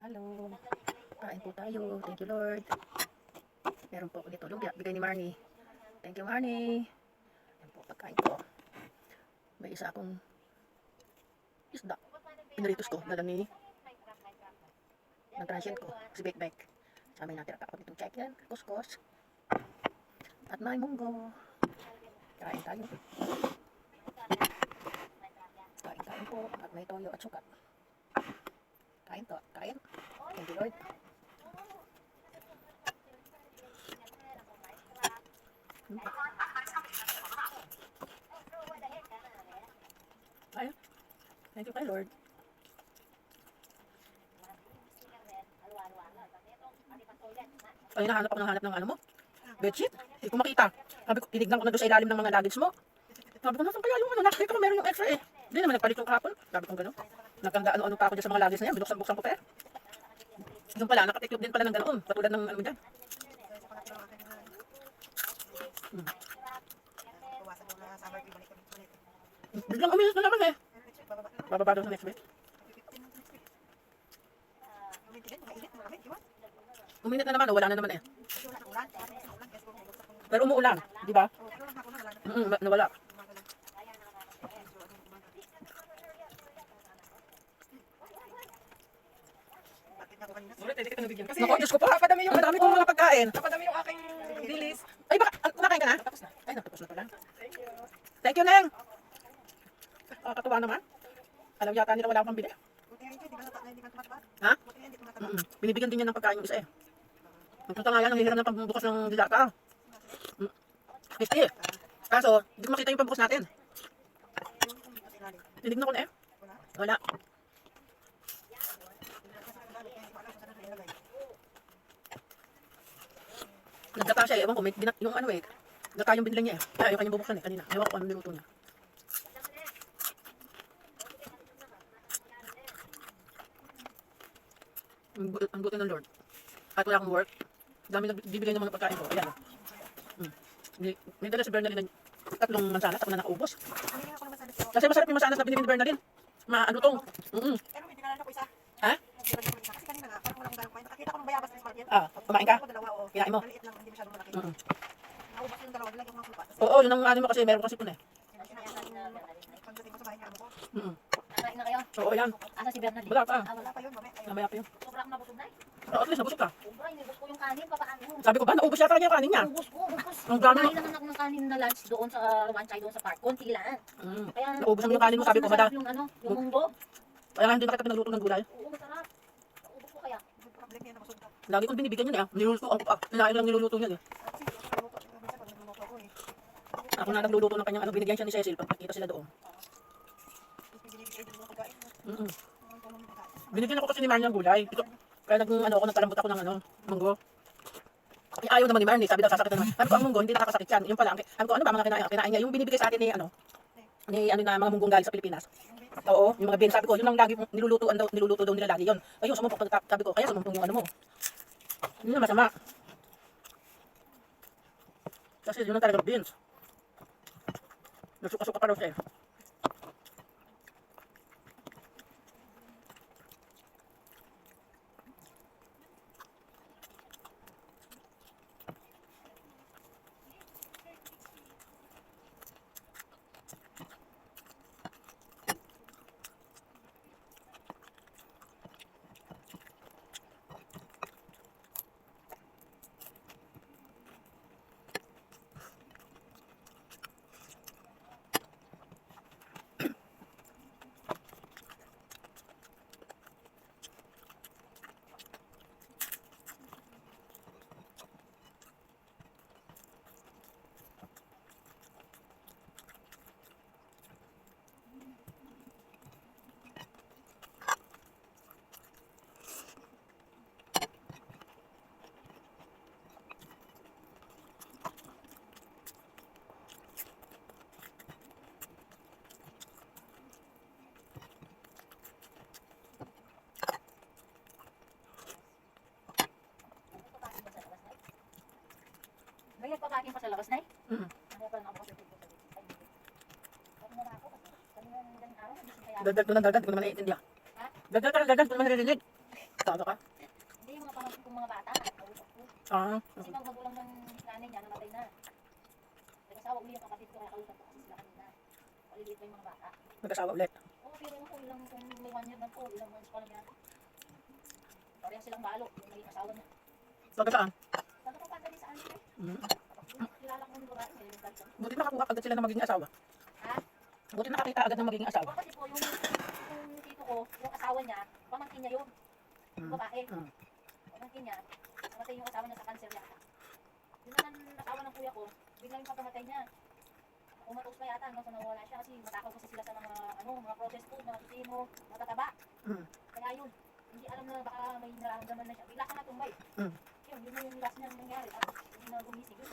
Hello. Kain po tayo. Thank you, Lord. Meron po ulit tulog. Bigay ni Marnie. Thank you, Marnie. Yan po, pagkain ko. May isa akong isda. Pinaritos ko. Dala ni ng transient ko. Si Bake Bake. Sa amin natin ako ditong chicken, kuskus. At may munggo. Kain tayo. Kain po. At may toyo at suka. Kain to. Kain. Thank you, Lord. Ay, thank you kay Lord. Ay, nahanap ako ng ano mo? Bedsheet? Hindi ko makita. Sabi ko, tinignan ko na doon sa ilalim ng mga luggage mo. Sabi ko, nasan kaya yung ano? Nakita ko meron yung extra eh. Hindi naman nagpalit yung kahapon. Sabi ko gano'n. Nagkanda ano-ano pa ako dyan sa mga luggage na yan. Binuksan-buksan ko pa eh. Yung pala, nakatiklop din pala ng ganoon. Patulad ng ano mo dyan. Biglang umilis na naman eh. Bababa daw sa next week. Uminit na naman o wala na naman eh. Pero umuulan, di ba? Nawala. Naku, Diyos ko po. Napadami yung Ang dami kong mga pagkain. Napadami yung aking dilis. Ay, baka, kumakain ka na? Tapos na. Ay, natapos na pala. Thank you, Neng. Katuwa naman. Alam yata nila wala akong bili. Ha? Binibigyan din niya ng pagkain yung isa eh. Magpunta nga yan, nangihiram ng pambukas ng dilata. 50. Kaso, hindi ko makita yung pambukas natin. Tinignan ko na eh. Wala. Nagdata siya eh. Ewan ko, may yung ano eh. Nagdata yung binila niya eh. Kaya yung kanyang bubuksan eh kanina. Ewan ko anong niluto niya. Ang buti ng Lord. At wala akong work. Dami nagbibigay ng mga pagkain ko. Ayan. May dala si Bernalyn ng 3 mansanas. Ako na nakaubos. Kasi masarap yung mansanas na binibig ni Bernalyn. Maanutong. Pero hindi na ako isa. Ha? Kasi kanina nga, parang walang gano'n. Nakita ko ng bayabas na smart yan. Kumain ka? Kinain mo? Maliit lang, hindi masyadong malaki. Naubos yung dalawa, nilagyan ko ng supa. Oo, yun ang ano mo kasi meron kasi po na eh. Pagdating ko sa bahay, ano ko. Kain na kayo? Oo, yan. Asa si Bernard? Wala pa. Wala pa yun, mamaya. Namaya pa yun. Sobra akong nabusog na eh. At least nabusog ka. Sobra, inibos ko yung kanin. Papaano? Sabi ko ba, naubos yata niya yung kanin niya. Ubus ko, ubus. Ang dami. Kumain naman ako ng kanin na lunch doon sa Wanchay, doon sa park. Konti lang. Kaya, Naubos mo yung kanin mo, sabi ko ba masarap yung ano, yung munggo. Kaya nga hindi nakita pinagluto ng gulay. Oo, masarap. Ubus ko kaya. Problem yan, nabusog ka. Lagi kong binibigyan yun eh. Niluluto ako pa. Kinain lang niluluto niya eh. Minsan, pag nagluluto ako eh. Ako na nagluluto ng kanyang ano, binigyan siya ni Cecil pag nakita sila doon. Binibigay din mo pagkain. Binigyan ako kasi ni Marnie ng gulay. Ito, kaya nagpalambot ako ng ano, munggo. Ay, ayaw naman ni Marnie, sabi daw sasakit naman. Sabi ko, ang munggo, hindi nakakasakit yan. Yung pala, sabi ko, ano ba mga kinain niya? Yung binibigay sa atin ni ano, na mga munggong galing sa Pilipinas. Oo, yung mga beans. Sabi ko, yun ang lagi niluluto daw nila lagi yun. Ayun, sumumpong, sabi ko, kaya sumumpong yung ano mo. Yun ang masama. Kasi yun ang talaga beans. Nagsuka-suka pa daw siya eh. May nagpakain pa sa labas na eh. Mm-hmm. Ano pa nakabukas yung tubig sa tubig? Sabi na ako kasi kanina ng ganang araw, nagising kaya. Dagdag ko ng dagdag, hindi ko naman naiintindihan. Ha? Dagdag, hindi ko naman naririnig. Ito. Mag-alaga ka? Hindi, yung mga pamangkin kong mga bata. Kausap ko. Ah, Kasi mga magulang ng nanay niya, namatay na. Nag-asawa uli yung kapatid ko, kaya kausap ko kasi sila kanina. Maliliit pa yung mga bata. mag-asawa ulit. Oo, pero yung kung may 1 year na po, ilang months pa lang yan. Pareha silang balo, yung naging asawa niya. Baga saan? Sabi ko panta din sa amin eh. Mm. Kilala ko yung babae, eh, yung galit. Buti nakakuha agad sila ng magiging asawa. Ha? Buti nakakita agad ng magiging asawa. Oo, kasi po, yung tito ko, yung asawa niya, pamangkin niya yun. Yung babae. Mm. Pamangkin niya, namatay yung asawa niya sa cancer yata. Yun naman asawa ng kuya ko, bigla yung pagkamatay niya. Umatos pa yata hanggang sa nawala siya kasi matakaw kasi sila sa mga processed food, mga titino, matataba. Mm. Kaya yun, hindi alam na baka may nararamdaman na siya. Bigla siya natumbay. Mm. Yun na yung last niya nangyari. Tapos hindi na gumising. Yun,